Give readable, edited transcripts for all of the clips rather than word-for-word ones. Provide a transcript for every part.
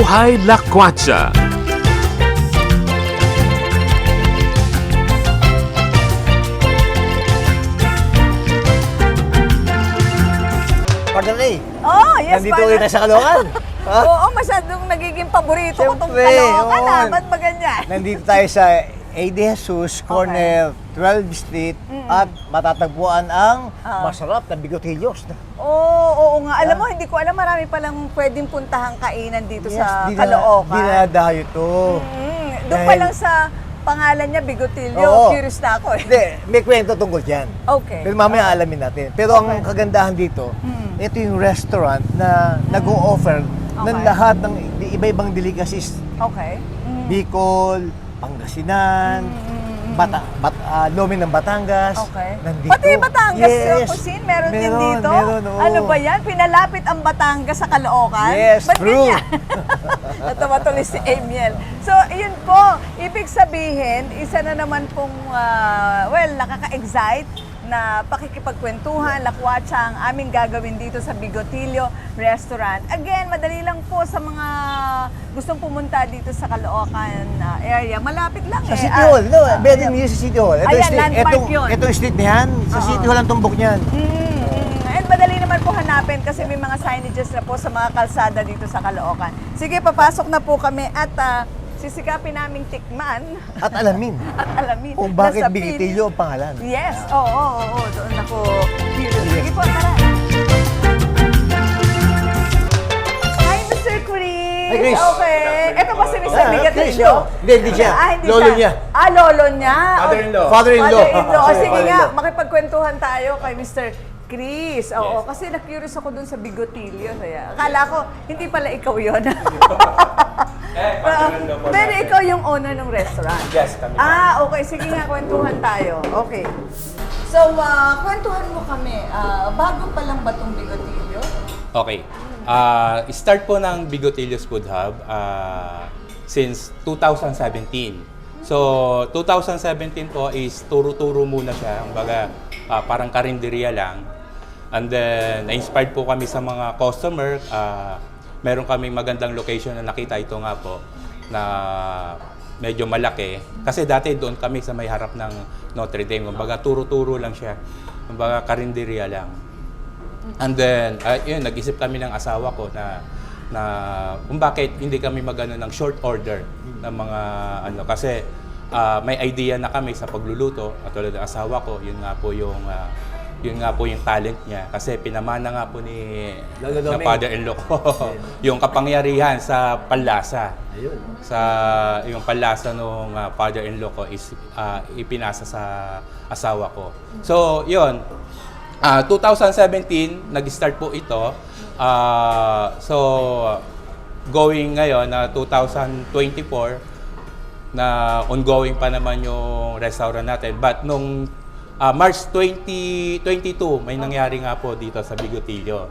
Buhay Lakwatsa. Partner A, Oh, yes, nandito partner. ulit tayo sa Caloocan. Ha? Oo, masyadong nagiging paborito ko itong Siyempre, Caloocan. oo. Ba't ba ganyan? Nandito tayo sa A.D. Jesus, corner 12th Street, at matatagpuan ang masarap na bigotillos. Oo nga. Alam mo, hindi ko alam, marami palang pwedeng puntahang kainan dito sa di Caloocan. dinadayo to. Doon pa lang sa pangalan niya, Bigotillo, Oo. curious na ako eh. Hindi, may kwento tungkol dyan. Okay. Pero mamaya alamin natin. Pero ang kagandahan dito, ito yung restaurant na nag-o-offer ng Okay. lahat ng iba-ibang delicacies. Okay. Bicol, Pangasinan, Lomi ng Batangas. Okay. Nandito. Pati Batangas Yes. cuisine, meron din dito. Meron, oo. Ano ba yan? Pinalapit ang Batangas sa Caloocan? Yes, Ba't true. ganyan? Natawa tuloy si Amiel. So, yun po. Ibig sabihin, isa na naman pong, nakaka-excite na pakikipagkwentuhan, lakwatsa ang aming gagawin dito sa Bigotillo Restaurant. Again, madali lang po sa mga gustong pumunta dito sa Caloocan area. Malapit lang Sa eh. City Hall. No, very near sa City Hall. Ayan, landmark yun. Itong street na yan. Sa City Hall ang tumbok niyan. And madali naman po hanapin kasi may mga signages na po sa mga kalsada dito sa Caloocan. Sige, papasok na po kami at sisikapin naming tikman At alamin at alamin. kung bakit na sa Bigotillo ang pangalan. Yes, oo. Doon ako curious. Sige po, tara. Hi, Mr. Chris. Hi, Chris. Okay. Ito ba si Mr. Chris, Bigotillo? no? Hindi siya. Hindi Lolo siya. niya. Lolo niya. Father-in-law. Father-in-law. Father-in-law. Sige nga, Father-in-law. makipagkwentuhan tayo kay Mr. Chris. Oo, kasi na-curious ako dun sa Bigotillo. Kaya, akala ko, hindi pala ikaw yun. Father-in-law po Pero natin. ikaw yung owner ng restaurant. Yes, kami. Okay. Sige nga, kwentuhan tayo. Okay. So, kwentuhan mo kami. Bago pa lang ba itong Bigotillo? Okay. Start po ng Bigotillo's Food Hub since 2017. So, 2017 po is turo-turo muna siya. Kumbaga, parang karinderya lang. And then, na-inspired po kami sa mga customer. Meron kaming magandang location na nakita ito nga po na medyo malaki. Kasi dati doon kami sa may harap ng Notre Dame. Kumbaga, turo-turo lang siya. Kumbaga, karinderya lang. And then, yun, nag-isip kami ng asawa ko na kung bakit hindi kami magano ng short order ng mga kasi may idea na kami sa pagluluto at tulad ng asawa ko, yun nga po yung talent niya kasi pinamana nga po ni Lolo na Doming. father-in-law ko yung kapangyarihan sa panlasa. Ayun. Yung panlasa nung father-in-law ko is ipinasa sa asawa ko. So, yun. 2017, nag-start po ito. So, going ngayon na 2024, na ongoing pa naman yung restaurant natin. But nung March 2022, may nangyari nga po dito sa Bigotillo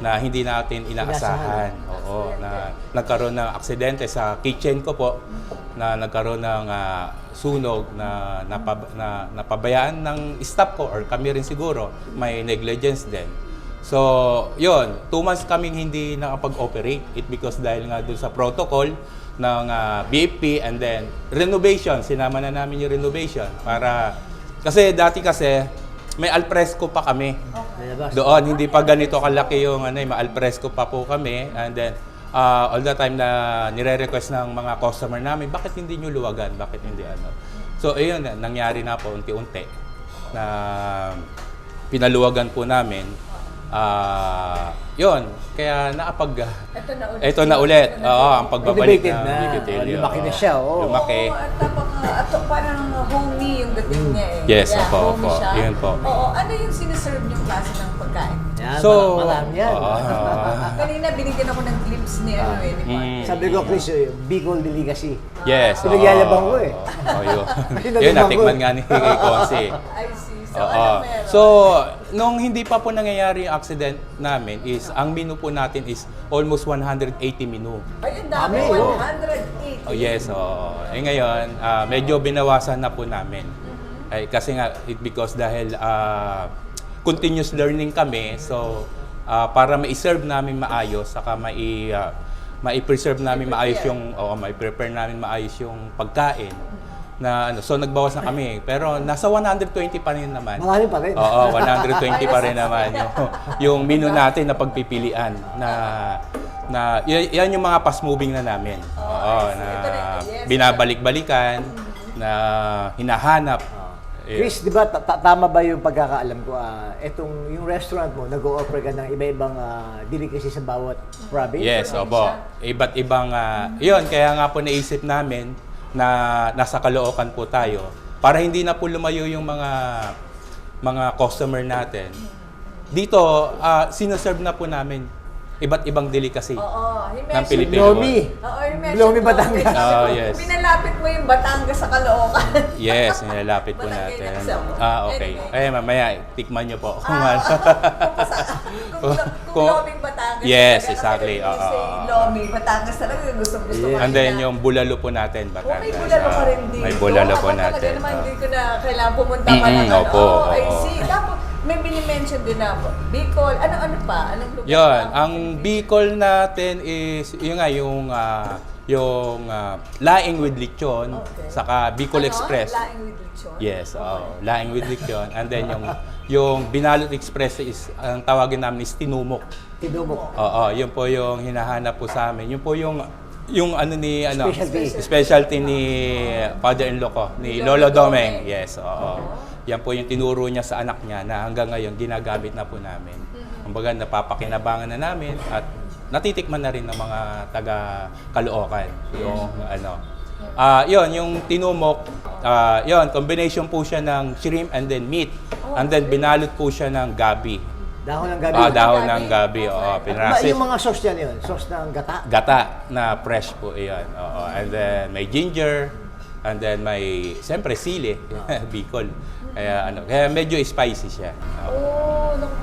na hindi natin inaasahan. Oo, na nagkaroon ng aksidente sa kitchen ko po, na nagkaroon ng sunog na napabayaan ng staff ko or kami rin siguro, may negligence din. So, yun, 2 months kaming hindi nakapag-operate. It because dahil nga dun sa protocol ng BFP and then renovation, sinama na namin yung renovation para, kasi dati may alfresco pa kami. Doon, hindi pa ganito kalaki yung may alfresco pa po kami. And then, all the time na nire-request ng mga customer namin, bakit hindi nyo luwagan? Bakit hindi ano? So, ayun, nangyari na po unti-unti na pinaluwagan po namin. Yun, kaya ito na ulit. Oo, ang pagbabalik Elevated ng na. Bigotillo. Lumaki na siya, oo. Lumaki. At parang homey yung dating niya eh. Yes, Yeah, opo, homey opo. siya. Yun po. Oo, ano yung sinaserve niyong klase ng pagkain? Yan, So, marami yan. Kanina binigyan ako ng glimpse ni ni Mark. Sabi ko, Chris, Bicol Delicacy. Yes. Pinagyayabang ko eh. Yun. Pinagyaman Yun, ko natikman eh. nga ni Consi. I see. So, Oo. ano meron? So, nung hindi pa po nangyayari yung accident namin is, ang menu po natin is almost 180 menu. Ay, ang dami. Dami, oh. 180. Oh, yes, oo. Ngayon, medyo binawasan na po namin. Ay, kasi nga, because dahil continuous learning kami, so para ma-serve namin maayos, saka mai-preserve namin maayos yung, mai-prepare namin maayos yung pagkain. Na so nagbawas na kami, pero nasa 120 pa rin naman. Marami pa rin. Oo, 120 pa rin naman yung menu natin na pagpipilian yan yung mga fast moving na namin. Oo, na binabalik-balikan, na hinahanap. Chris, di ba tama ba yung pagkakaalam ko? Yung restaurant mo, nag-o-offer ka ng iba-ibang delicacy sa bawat province? Yes, opo. Iba't ibang, yun, kaya nga po naisip namin na nasa Caloocan po tayo para hindi na po lumayo yung mga customer natin. Dito, sinoserve na po namin iba't ibang delicacy ng Pilipino. Lomi. Oo, Lomi Batangas. Yes. Pinalapit mo yung Batangas sa Caloocan. Yes, nilalapit po Barangay natin. Naksam. Okay. Anyway. Mamaya, tikman nyo po. Kung Loming Batangas. Yes, talaga, exactly. kasi when you say Lomi Batangas talaga, gustong-gusto ko. And then yung bulalo po natin, Oh, Batangas. may bulalo pa rin dito. May bulalo po Ako natin. talaga naman, hindi ko na kailangan pumunta pa ng Opo, I oo. see. Tapos, may mini-mention din na Bicol. Ano pa? Anong lugar Yun, pa? ang Bicol natin is, yung laing with lechon, Okay. saka Bicol Express. Laing with lechon? Yes, laing with lechon. And then yung Binalot Express is, ang tawagin namin is tinumok. Tinumok. Yun po yung hinahanap po sa amin. Yun po yung Specialty. ni father-in-law ko, ni Lolo Domeng. Yes, Yan po yung tinuro niya sa anak niya na hanggang ngayon ginagamit na po namin. Kumbaga napapakinabangan na namin at natitikman na rin ng mga taga Caloocan yung yung tinumok, combination po siya ng shrimp and then meat. And then binalot po siya ng gabi. Dahon ng gabi. Dahon ng gabi, pinrasis. Yung mga sauce yan yun? Sauce ng gata? Gata na fresh po iyan. And then may ginger, and then may siyempre sili, Bicol. Kaya medyo spicy siya.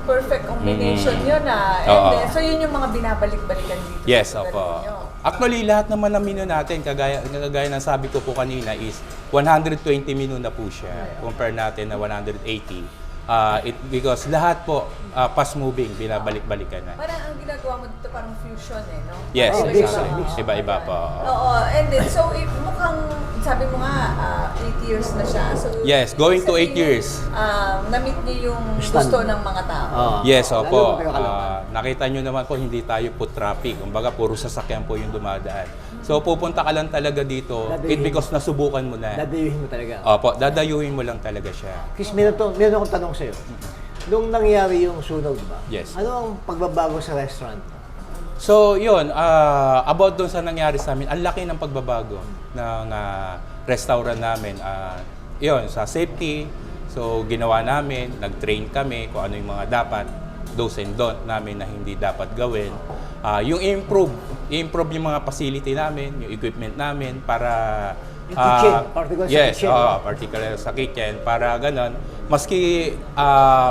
Perfect combination yun And then, so yun yung mga binabalik-balikan dito. Yes, sa lugar opo. ninyo. Actually, lahat naman ng menu natin, kagaya ng sabi ko po kanina, is 120 menu na po siya. Compare natin na 180. Because lahat po, fast moving, binabalik-balikan na. Parang ang ginagawa mo dito parang fusion no? Yes, mix, exactly. mix. Iba-iba po. Oo, and then, so mukhang, sabi mo nga, 8 years na siya. So, Yes, going to 8 sabihin, years. Na-meet niyo yung Stand. gusto ng mga tao. Yes, Lalo opo. pa tayo Caloocan. Nakita nyo naman po, hindi tayo po traffic. Kumbaga, puro sasakyan po yung dumadaan. So, pupunta ka lang talaga dito, because nasubukan mo na. Dadayuhin mo talaga. Opo, dadayuhin mo lang talaga siya. Chris, meron akong tanong sa'yo. Nung nangyari yung sunog ba? Yes. Ano ang pagbabago sa restaurant? So, yun, about doon sa nangyari sa amin, ang laki ng pagbabago ng restaurant namin. Yun, sa safety, so ginawa namin, nag-train kami kung ano yung mga dapat, do's and don't namin na hindi dapat gawin. Yung improve yung mga facility namin, yung equipment namin para Yung kitchen, particular sa yes, kitchen. particular sa kitchen para ganon. Maski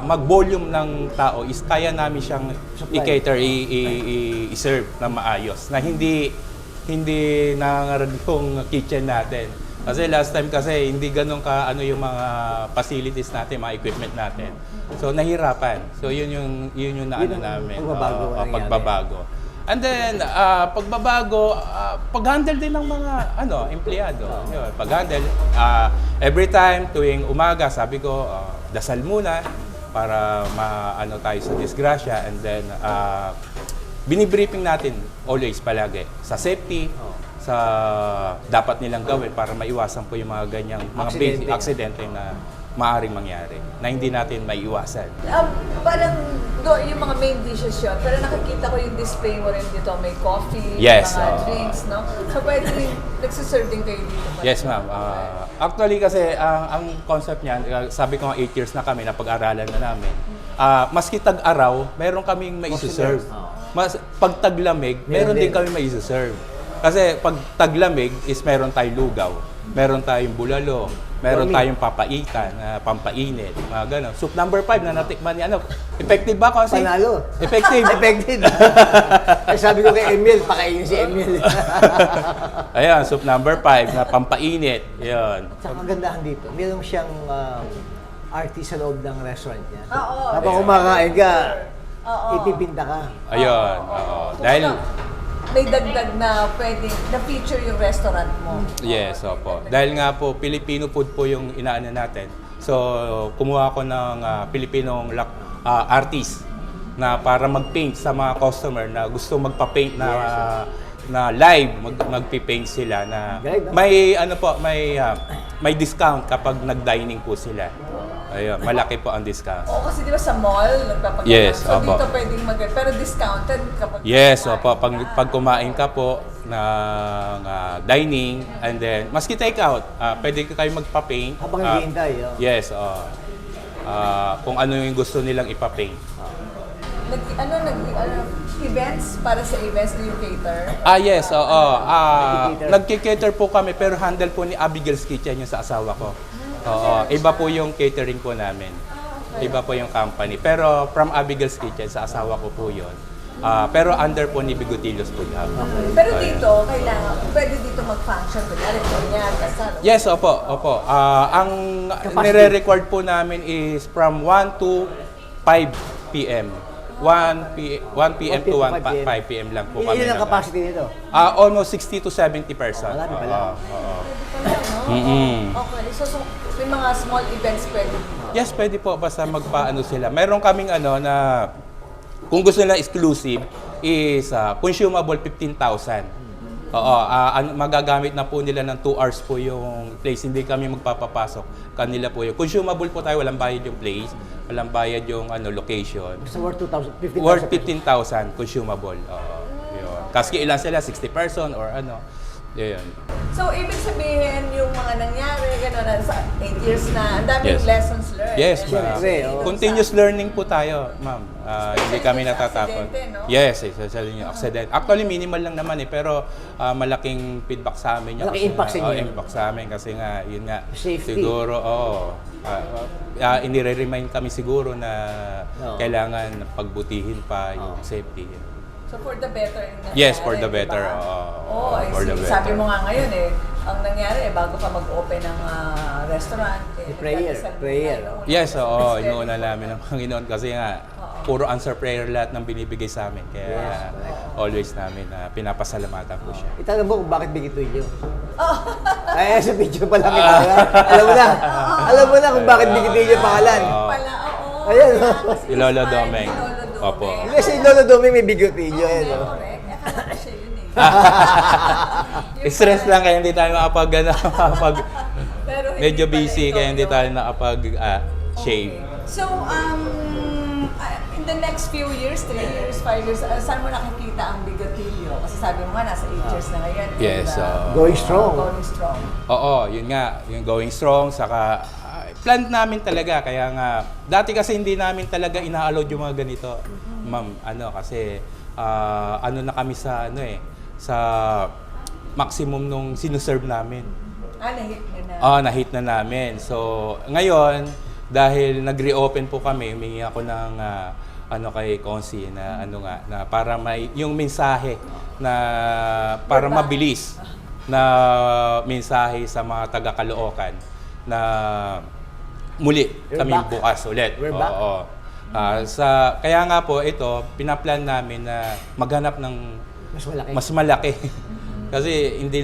mag-volume ng tao is kaya namin siyang Supply. i-cater, i-serve na maayos na hindi nangarag yung kitchen natin. Kasi last time kasi hindi ganun ka yung mga facilities natin, mga equipment natin. So nahirapan. So yun yung naano namin. pagbabago na nangyari. Pagbabago. And then, pagbabago, pag-handle din ng mga empleyado. Yun, pag-handle. Every time, tuwing umaga, sabi ko, dasal muna para maano tayo sa disgrasya. And then, binibriefing natin always palagi sa safety, sa dapat nilang gawin para maiwasan po yung mga ganyang mga basic aksidente na maaaring mangyari na hindi natin maiiwasan. Parang yung mga main dishes yun, pero nakikita ko yung display mo rin dito, may coffee, Yes, mga drinks, no? So pwede rin, nagsiserve din kayo dito. Yes, ma'am. Actually kasi ang concept niyan, sabi ko nga 8 years na kami na pag-aralan na namin. Maski tag-araw, meron kaming mai-serve. Pag taglamig, meron din kami mai-serve. Kasi pag taglamig is meron tayong lugaw, meron tayong bulalo, meron tayong papaitan, pampainit, mga gano'n. Soup number 5 na natikman niya. Effective ba kasi? Panalo. Effective. Effective. Ay, sabi ko kay Emil, pakainin si Emil. Ayan, soup number 5 na pampainit. Yun. Sa kagandahan dito, meron siyang artist sa loob ng restaurant niya. Oo. Habang kumakain ka, Oo. ipipinta ka. Ayun. Dahil may dagdag na pwedeng na-feature yung restaurant mo. Yes, opo. Dahil nga po, Filipino food po yung inaano natin. So, kumuha ako ng Filipinong artist na para mag-paint sa mga customer na gusto magpa-paint na live, magpi-paint sila na Galing, no? may ano po, may discount kapag nag-dining po sila. Ayun, malaki po ang discount. Oo, kasi di ba sa mall, nagpapagawa. Yes, so opo. dito pwedeng pero discounted kapag Yes, kumain opo. ka. Pag kumain ka po ng dining and then maski take out, pwede kayo magpa-paint. Habang naghihintay, oh. Yes, kung ano yung gusto nilang ipa-paint. Events para sa events do you cater? Yes, oo. Nagki-cater. Nagki-cater po kami pero handle po ni Abigail's Kitchen yung sa asawa ko. Oo, iba po yung catering po namin. Iba po yung company. Pero from Abigail's Kitchen, sa asawa ko po yun. Pero under po ni Bigotillos Food Hub. Pero dito, pwede dito mag-function. Kunyari, ganyan, kasal. Yes, opo. Ang nire-record po namin is from 1 to 5 p.m. 1 p.m. to 5 p.m. lang po kami. Ilan ang capacity nito? Almost 60 to 70 person. Marami pala. Okay, so may mga small events pwede dito. Yes, pwede po. Basta magpaano sila. Meron kaming na kung gusto nila exclusive is consumable 15,000. Magagamit na po nila ng 2 hours po yung place. Hindi kami magpapapasok. Kanila po yung consumable po tayo. Walang bayad yung place. Walang bayad yung location. Basta worth 2,000, 15,000. Worth 15,000 consumable. Yun. Kasi ilan sila? 60 person or ano. Yun. So, ibig sabihin, yung mga nangyari, gano'n, sa 8 years na, ang daming Yes. lessons learned. Yes, And ma'am. Siyempre, oo. Continuous learning po tayo, ma'am. Hindi kami sa natatapon. aksidente, no? Yes, especially yung accident. Actually, minimal lang naman pero malaking feedback sa amin. Malaking impact sa inyo. Impact sa amin kasi nga, yun nga. Safety. Siguro, inire-remind kami siguro na Oo. kailangan pagbutihin pa yung safety. So, for the better. yung Yes, nangyari, for the di ba? better. Oo, I for the see. better. Sabi mo nga ngayon ang nangyari bago ka mag-open ng restaurant. Prayer, oo. Yes, inuuna namin ng Panginoon kasi nga puro answer prayer lahat ng binibigay sa amin. Kaya always namin pinapasalamatan po siya. Itanong mo kung bakit Bigotilyo. Ay, sa video pa lang kita. Alam mo na kung bakit Bigotilyo pangalan. Pala, oo. Ayan, Kaya oh. kasi Si Lolo inspired Domeng. si Lolo Domeng. Opo. Hindi, si Lolo Doming may Bigotilyo. Ayan, oh. Correct. Akala ko siya yun Stress lang kaya hindi tayo makapag Pero hindi medyo pala busy ito, kaya hindi no? tayo nakapag-shave. So, in the next few years, 3 years, 5 years, saan mo nakikita ang Bigotilyo? Kasi sabi mo nga, nasa 8 years na ngayon. Yes, And, Going strong. Going strong. Oo, yun nga, yung going strong, saka plan namin talaga, kaya nga, dati kasi hindi namin talaga ina-allowed yung mga ganito, ma'am, kasi na kami sa, sa maximum nung sinuserve namin. Nahit na. Nahit na namin. So, ngayon, dahil nag-reopen po kami, humingi ako ng kay Consi na na para may yung mensahe na para mabilis na mensahe sa mga taga Caloocan na muli kami bukas ulit. We're back. Oo. Kaya nga po ito, pinaplan namin na maghanap ng Mas malaki. mas malaki. Kasi hindi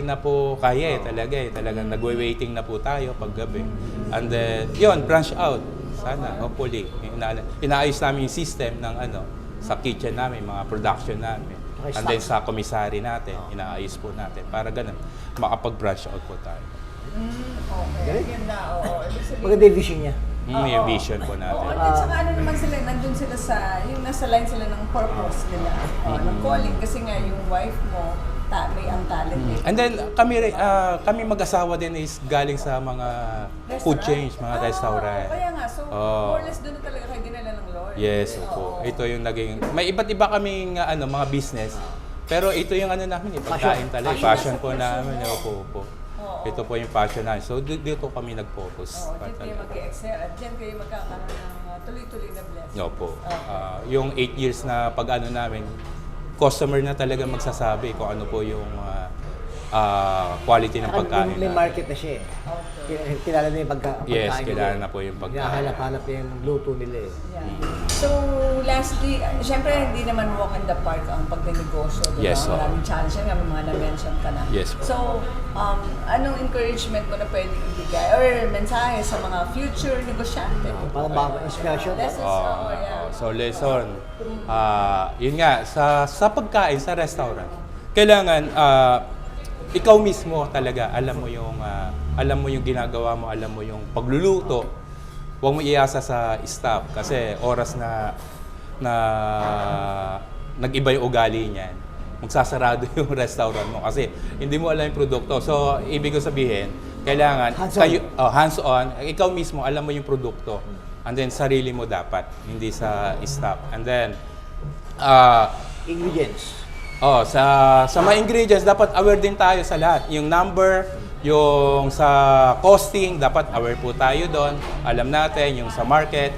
na po kaya talagang nagwe-waiting na po tayo paggabi. And then, yun, branch out. Sana, hopefully. Inaayos namin yung system ng sa kitchen namin, mga production namin. Okay, And then sa commissary natin, inaayos po natin. Para ganun, makapag-branch out po tayo. Okay. Galing. Yun na, oo. Ibig sabihin, Maganda yung vision niya. Yung vision po natin. Oo, at saka naman sila, nandun sila yung nasa line sila ng purpose nila, ng calling. Kasi nga yung wife mo, may ang talent eh. And then kami mag-asawa din is galing sa mga food chains, mga restaurant. Kaya nga, so more or less doon na talaga kayo dinala ng Lord. Yes, opo. Ito yung naging may iba't iba kaming mga business. Pero ito yung namin, pagkain talaga, passion po namin, opo. Ito po yung passion namin. So dito kami nag-focus. Oo, dyan kayo mag-excel at dyan kayo magkakaroon ng tuloy-tuloy na blessing. Opo. Yung 8 years na pag namin, customer na talaga magsasabi kung ano po yung quality ng pagkain. May natin. market na siya eh. Okay. kilala na yung pagkain Yes, nila. kilala na po yung pagkain. Hinahanap-hanap yung luto nila eh. Yeah. So, lastly, syempre hindi naman walk in the park ang pagnenegosyo. Diba? Yes, so. Maraming challenge yan, may mga na-mention ka na. Yes, po. So, anong encouragement mo na pwedeng ibigay or mensahe sa mga future negosyante? Parang baka inspiration. Lessons, yeah. So lesson, yun nga, sa pagkain, sa restaurant, kailangan ikaw mismo talaga, alam mo yung ginagawa mo, alam mo yung pagluluto. Huwag mo iasa sa staff kasi oras na nag-iba yung ugali niyan, magsasarado yung restaurant mo kasi hindi mo alam yung produkto. So, ibig ko sabihin, kailangan hands-on, ikaw mismo alam mo yung produkto. And then, sarili mo dapat, hindi sa staff. And then, Ingredients. sa mga ingredients, dapat aware din tayo sa lahat. Yung number, yung sa costing, dapat aware po tayo doon. Alam natin, yung sa market,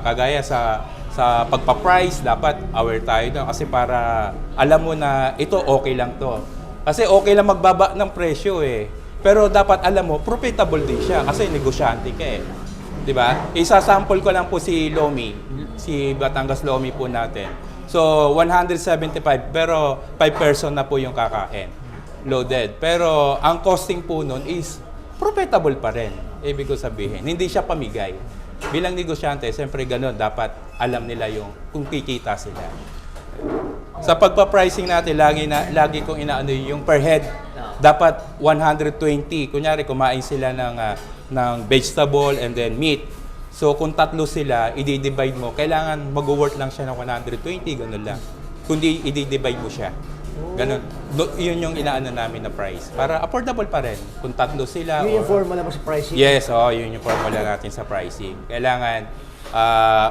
kagaya sa pagpa-price, dapat aware tayo doon. Kasi para alam mo na ito okay lang to. Kasi okay lang magbaba ng presyo eh. Pero dapat alam mo, profitable din siya kasi negosyante ka eh. Diba? Isa-sample ko lang po si Lomi, si Batangas Lomi po natin. So, 175 pero 5 person na po yung kakain. Loaded. Pero ang costing po nun is profitable pa rin. Ibig ko sabihin, hindi siya pamigay. Bilang negosyante, siyempre ganun, dapat alam nila yung kung kikita sila. Sa pagpa-pricing natin, lagi kong inaano yung per head. Dapat 120. Kunyari, kumain sila ng vegetable and then meat. So, kung tatlo sila, i-divide mo, kailangan mag-worth lang siya ng 120, ganun lang. Kundi i-divide mo siya. Ganun. Yun yung inaano namin na price. Para affordable pa rin. Kung tatlo sila. Yun yung formula mo sa pricing? Yes, yun yung formula natin sa pricing. Kailangan,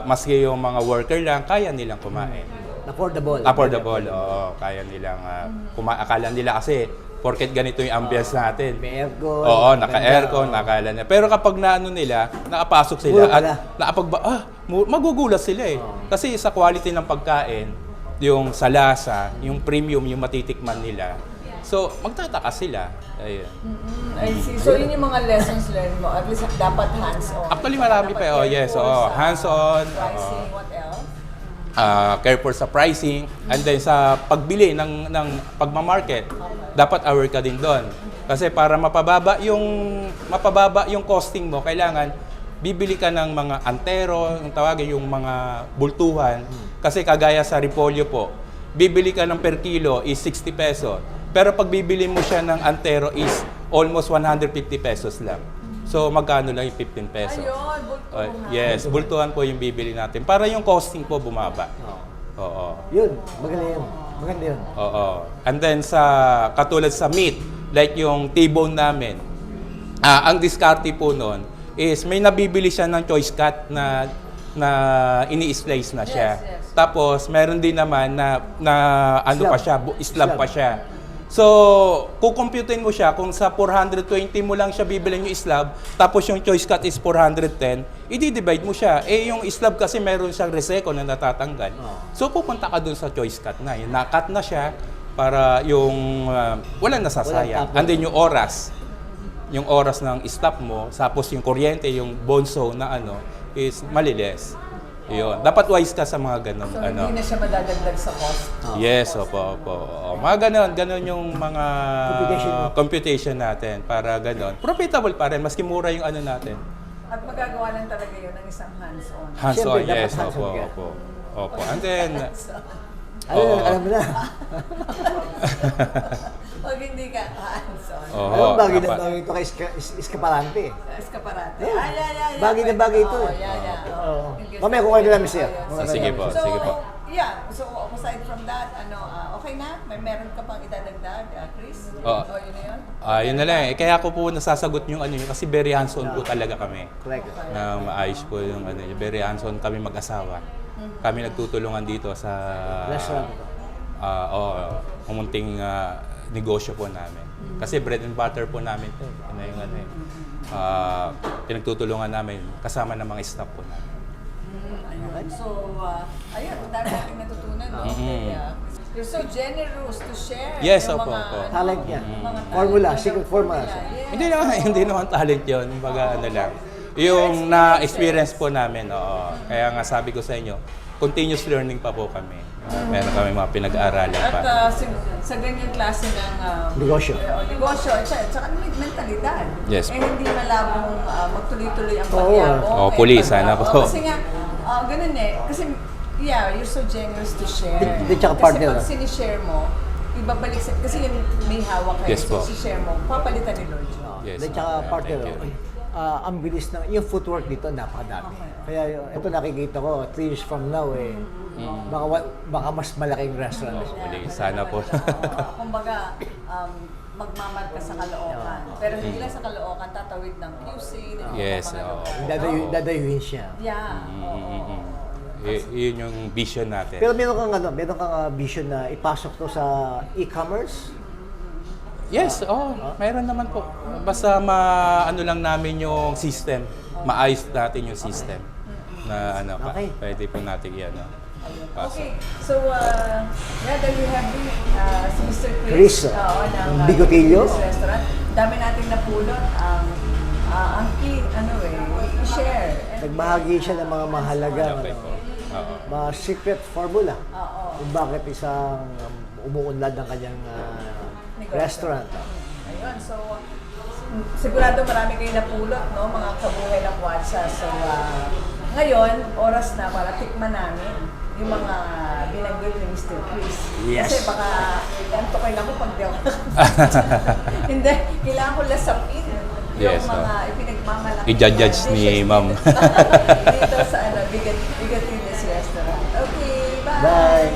maski yung mga worker lang, kaya nilang kumain. Affordable. Affordable, oo. Kaya nilang, akala nila kasi, porket ganito yung ambience natin. May aircon. Oo, naka-aircon, nakala nila. Pero kapag naano nila, nakapasok sila at magugulat sila eh. Kasi sa quality ng pagkain, yung sa lasa, yung premium, yung matitikman nila. So, magtataka sila. Ayun. I see. So, yun yung mga lessons learned mo. At least dapat hands-on. Actually, marami pa. Yes, hands-on. Pricing, what else? Careful sa pricing. And then sa pagbili ng pagmamarket, dapat aware ka din doon. Kasi para mapababa yung costing mo, kailangan bibili ka ng mga antero, yung tawagin yung mga bultuhan. Kasi kagaya sa repolyo po, bibili ka ng per kilo is 60 pesos. Pero pag bibili mo siya ng antero is almost 150 pesos lang. So magkano lang yung 15 pesos? Ayun, bultuhan. Yes, bultuhan po yung bibili natin. Para yung costing po bumaba. Oo. Yun, maganda yun. Maganda yun. Oo. And then katulad sa meat, like yung T-bone namin, ang diskarte po nun is may nabibili siya ng choice cut na ini-slice na siya. Yes. Tapos meron din naman na ano Slab. pa siya, slab pa siya. So, kukumputin mo siya kung sa 420 mo lang siya bibilhin yung slab, tapos yung choice cut is 410, i-divide mo siya. Eh yung slab kasi meron siyang reseko na natatanggal. So pupunta ka dun sa choice cut na. Yung na-cut na siya para yung walang nasasayang. And then yung oras ng stop mo, tapos yung kuryente, yung bone saw na is maliles. Yun. Dapat wise ka sa mga ganun. So, hindi na siya madadagdag sa cost. Yes, opo. Mga ganun yung mga computation natin para ganun. Profitable pa rin, maski mura yung natin. At magagawa lang talaga yun ng isang hands-on. Hands-on, Siyempre, yes, dapat hands-on ka. opo. And then, Alam mo na. Pag hindi ka hands-on. Alam mo, bagay na bagay ito kay Escaparante. Escaparate. Bagay na bagay ito. Yeah. Mamaya kukuha nila, Mr. Sige po, sige po. Yeah. So, aside from that, okay na? Meron ka pang idadagdag, Chris? Oo. O, yun na yun? Yun na lang eh. Kaya ako po nasasagot yung yun kasi very hands-on po talaga kami. Correct. Na maayos po yung very hands-on kami mag-asawa. Kami nagtutulungan dito sa Restaurant. umunting negosyo po namin. Kasi bread and butter po namin ito. Pinagtutulungan namin kasama ng mga staff po namin. Ayun. So, ayun, dahil natin natutunan. No? Mhm. Kaya, You're so generous to share. Yes, yung opo, mga, opo. Talent yan. mga Formula, talent secret ng formula. Yes. Hindi naman talent yun. Baga ano lang. Yung na-experience po namin, oo. Kaya nga sabi ko sa inyo, continuous learning pa po kami. Meron kami mga pinag-aaralan At pa. sa ganyang klase ng Negosyo. negosyo, at saka may mentalidad. Yes. Hindi malabong magtuloy-tuloy ang Oo. pagyabong. Oo, pulis, sana po. Kasi nga, ganun Kasi, yeah, you're so generous to share. Di tsaka Kasi partner, pag sinishare mo, ibabalik sa... Kasi yun, may hawak kayo. Yes po. So, share mo, papalitan ni Lord yun. Yes. Then tsaka partner, Thank you. ang bilis ng, yung footwork dito, napakadami. Kaya ito nakikita ko, 3 years from now baka mas malaking restaurant. Pulis, sana po. Kumbaga, magmamarka sa Caloocan. Pero hindi lang sa Caloocan, tatawid ng QC, ng Yes, mga oo. lugar. Dadayuhin siya. Yeah. oo. Yun yung vision natin. Pero meron kang vision na ipasok to sa e-commerce? Yes, mayroon naman po. Basta ano lang namin yung system. Maayos natin yung system. Na Okay. pwede po natin yan. Okay, so there you have si Mr. Chris, Chris, ng ng Bigotillo. Chris Restaurant. Dami nating napulot. Ang key, i-share. Nagbahagi siya ng mga mahalagang Okay po. Oo. mga secret formula Oo. kung bakit isang umuunlad ng kanyang Negosyo. restaurant. Ayun, so sigurado marami kayo napulot, no, mga kabuhay ng Watsa. So ngayon, oras na para tikman namin yung mga binanggit ni Mr. Chris. Yes. Kasi baka antokin ako pag di ako. Hindi, kailangan ko lasapin yung Yes, mga ipinagmamalaki. I-judge ni Ma'am. Dito sa Bigotillo's Restaurant. Okay, bye! Bye!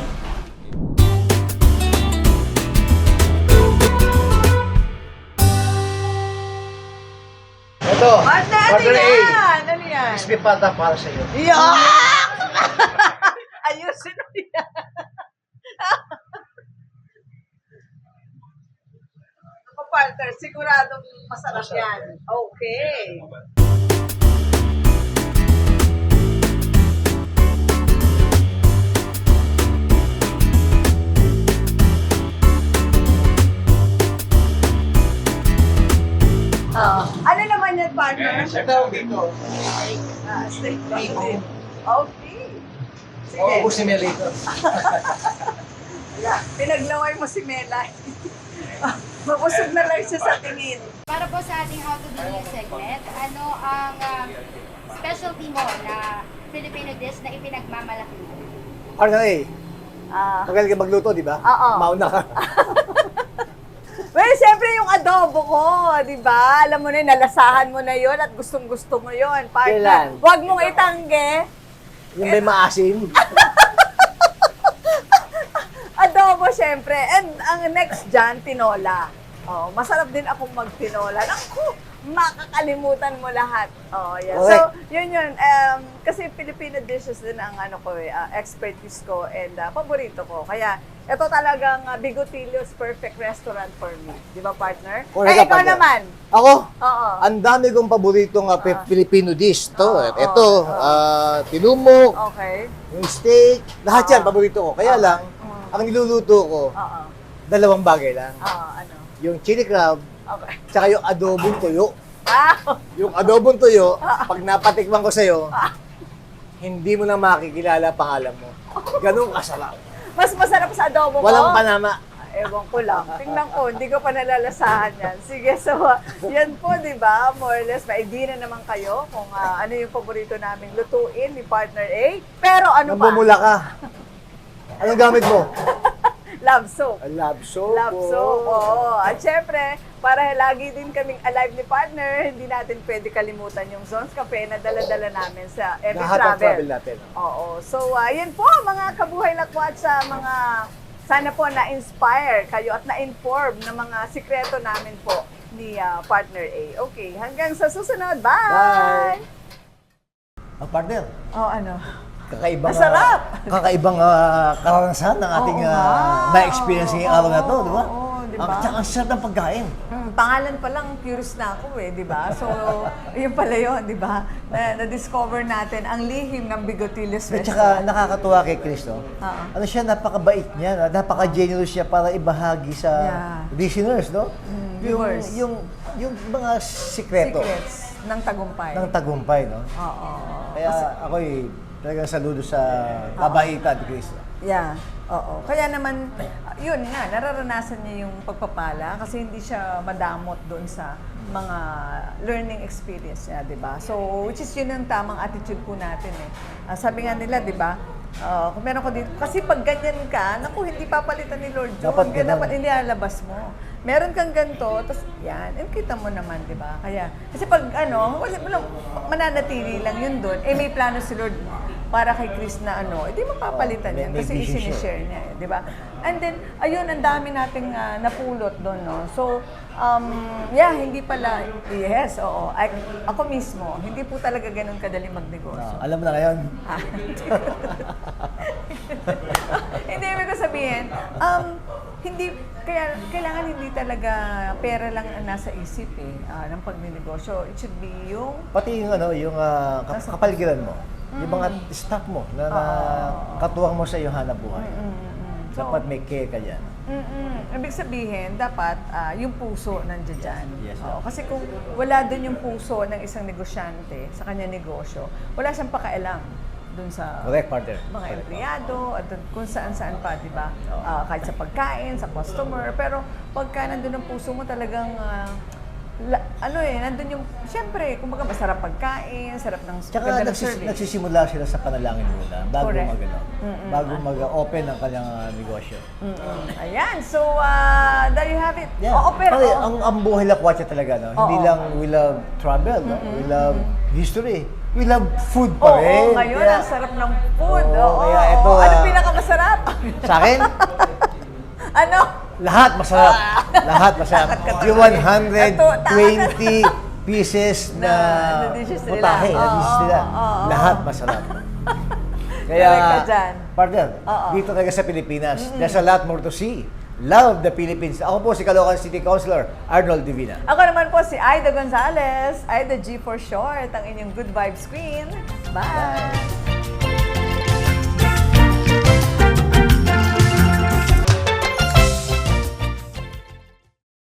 Ito, Ano yan? Ano yan? crispy pata para sa iyo. Yak! Ayusin mo yan. Ako, partner, siguradong masarap yan. Okay. Ano naman yan, partner? Ito, dito. Steak bacon. Okay. Sige. Oo, si Melito. Wala. Pinaglaway mo si Melay. Mabusog na lang siya sa tingin. Para po sa ating How to Do This segment, ano ang specialty mo na Filipino dish na ipinagmamalaki mo? Ano magaling ka magluto, di ba? Oo. Mauna ka. Well, siyempre yung adobo ko, di ba? Alam mo na, nalasahan mo na yon at gustong-gusto mo yon. Kailan? Huwag mong itangge. Yung may maasim. Adobo, siyempre. And ang next dyan, tinola. Oh, masarap din akong magtinola. Naku, makakalimutan mo lahat. Oh, yeah. Okay. So, yun. Kasi Filipino dishes din ang expertise ko and paborito ko. Kaya, ito talagang Bigotillo's perfect restaurant for me. Di ba, partner? Correct Eh, ka, ikaw partner. naman. Ako, Oo. ang dami kong paboritong Filipino dish. Oo, Ito, tinumok, Okay. yung steak, lahat yan paborito ko. Kaya lang, ang niluluto ko, Oo. dalawang bagay lang. Ano? Yung chili crab, Okay. tsaka yung adobong tuyo. Ah! Yung adobong tuyo, pag napatikman ko sa'yo, hindi mo na makikilala pangalan mo. Ganun kasarap. Mas masarap sa adobo ko. Walang panama. Ewan ko lang. Tingnan ko, hindi ko pa nalalasahan yan. Sige, so yan po, di ba? More or less, ma-ID na naman kayo kung ano yung paborito naming lutuin ni Partner A. Pero ano pa? Nabumula ka. Anong gamit mo? Love soap. Love soap. Love soap, oo. At syempre, para lagi din kaming alive ni Partner, hindi natin pwede kalimutan yung Zones Cafe na dala-dala namin sa every Lahat ng travel natin. Oo. So, yan po, mga kabuhay lakwat sa mga sana po na-inspire kayo at na-inform ng mga sikreto namin po ni Partner A. Okay, hanggang sa susunod. Bye! Bye! Partner, Oh, ano? kakaibang Masarap! kakaibang karanasan ng ating Oo nga. na-experience ngayong araw na to, di ba? Oo, di Ang, ba? tsaka ang sarap ng pagkain. Pangalan pa lang, curious na ako eh, di ba? So, yun pala yun, di ba? Na-discover natin ang lihim ng Bigotillo's At Restaurant. saka nakakatuwa kay Chris, no? Oo. Ano siya, napakabait niya, no? Napaka-generous siya para ibahagi sa listeners, no? Viewers. Yung mga sikreto Secrets ng tagumpay. ng tagumpay, no? Oo. Kaya ako'y talagang saludo sa kabaitan, Chris. Yeah, oo. Kaya naman, yun nga, nararanasan niya yung pagpapala kasi hindi siya madamot doon sa mga learning experience niya, di ba? So, which is yun ang tamang attitude po natin eh. Sabi nga nila, di ba? Kung meron ko dito, kasi pag ganyan ka, naku, hindi papalitan ni Lord John. Dapat Kaya ganun. dapat inilalabas mo. Meron kang ganito, tapos yan, and kita mo naman, di ba? Kaya, kasi pag wala, mananatili lang yun doon, may plano si Lord para kay Chris na hindi mapapalitan yan May kasi vision siya. isinishare niya, di ba? And then, ayun, ang dami nating napulot doon, no? So, hindi pala, yes, oo. Ako mismo, hindi po talaga ganun kadali magnegosyo. Alam mo na ngayon. Hindi, ibig ko sabihin, kailangan hindi talaga pera lang ang nasa isip ng pagnenegosyo. It should be yung Pati yung kapaligiran mo. Yung mga staff mo na katuwang mo sa iyong hanap buhay. Dapat may care ka dyan. Ibig sabihin, dapat yung puso nandiyan dyan. Yes, Kasi kung wala dun yung puso ng isang negosyante sa kanya negosyo, wala siyang pakialam dun sa Correct, partner. mga empleyado at kung saan-saan pa, di ba? Kahit sa pagkain, sa customer. Pero pagka nandun ang puso mo talagang nandun yung, siyempre, kumbaga masarap pagkain, sarap ng Tsaka ganda ng service. nagsisimula sila sa panalangin muna bago Correct. bago mag-open ang kanyang negosyo. Ayan, so there you have it. Yeah. Oo, pero Pare, ang buhay lakwatsa talaga, no? Hindi lang we love travel, no? We love history. We love food pa rin. Oo, ngayon, Kaya- ang sarap ng food. Oo, Oo, kaya ito, ano pinakamasarap? Sa akin, Ano? lahat masarap. Lahat masarap. Yung 120 pieces na na dishes nila. putahe, na dishes nila. Oo. Lahat masarap. Correct ka dyan. partner, Oo. dito talaga sa Pilipinas, there's a lot more to see. Love the Philippines. Ako po si Caloocan City Councilor Arnold Divina. Ako naman po si Aida Gonzalez, Aida G for short, ang inyong Good Vibes Queen. Bye!